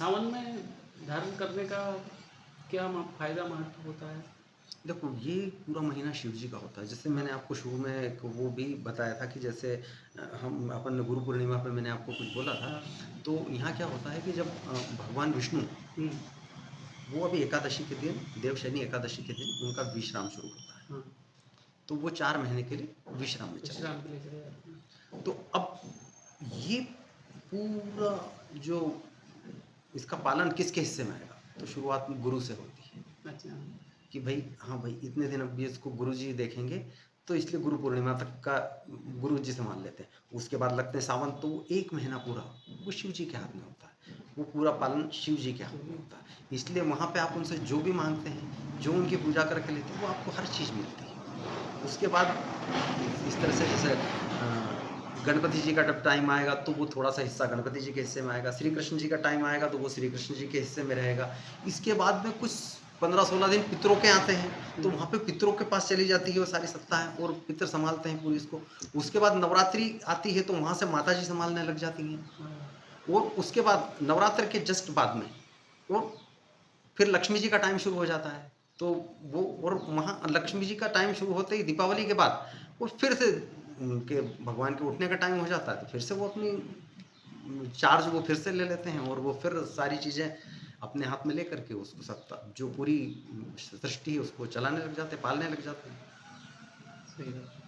सावन में धारण करने का क्या फ़ायदा महत्व होता है? देखो, ये पूरा महीना शिव जी का होता है। जैसे हाँ, मैंने आपको शुरू में एक वो भी बताया था कि जैसे हम अपन गुरु पूर्णिमा पे मैंने आपको कुछ बोला था, हाँ, तो यहाँ क्या होता है कि जब भगवान विष्णु, हुँ, वो अभी एकादशी के दिन, देवशयनी एकादशी के दिन उनका विश्राम शुरू होता है। हाँ, तो वो 4 महीने के लिए विश्राम में चले विश्राम के जाते लिए चले जाते हैं। हैं। तो अब ये पूरा जो इसका पालन किसके हिस्से में आएगा? तो शुरुआत में गुरु से होती है। अच्छा, कि भई हाँ भाई, इतने दिन अब ये इसको गुरुजी देखेंगे, तो इसलिए गुरु पूर्णिमा तक का गुरुजी सँभाल लेते हैं। उसके बाद लगते हैं सावन, तो वो 1 महीना पूरा वो शिव जी के हाथ में होता है। वो पूरा पालन शिव जी के हाथ में चलिए, होता है। इसलिए वहाँ पे आप उनसे जो भी माँगते हैं, जो उनकी पूजा करके लेते हैं, वो आपको हर चीज़ मिलती है। उसके बाद इस तरह से जैसे गणपति जी का जब टाइम आएगा, तो वो थोड़ा-सा हिस्सा गणपति जी के हिस्से में आएगा। श्री कृष्ण जी का टाइम आएगा, तो वो श्री कृष्ण जी के हिस्से में रहेगा। इसके बाद में कुछ 15-16 दिन पितरों के आते हैं, तो हुँ, वहाँ पे पितरों के पास चली जाती है वो सारी सत्ताएँ और पितर सँभालते हैं पूरी इसको। उसके बाद नवरात्रि आती है, तो वहाँ से माताजी सँभालने लग जाती हैं। हाँ, और उसके बाद नवरात्र के जस्ट बाद में और फिर लक्ष्मी जी का टाइम शुरू हो जाता है। तो वो और वहाँ लक्ष्मी जी का टाइम शुरू होते ही दीपावली के बाद वो फिर से उनके भगवान के उठने का टाइम हो जाता है, तो फिर से वो अपनी चार्ज वो फिर से ले लेते हैं और वो फिर सारी चीज़ें अपने हाथ में लेकर के उसको सत्ता जो पूरी सृष्टि है उसको चलाने लग जाते हैं, पालने लग जाते हैं। सही बात।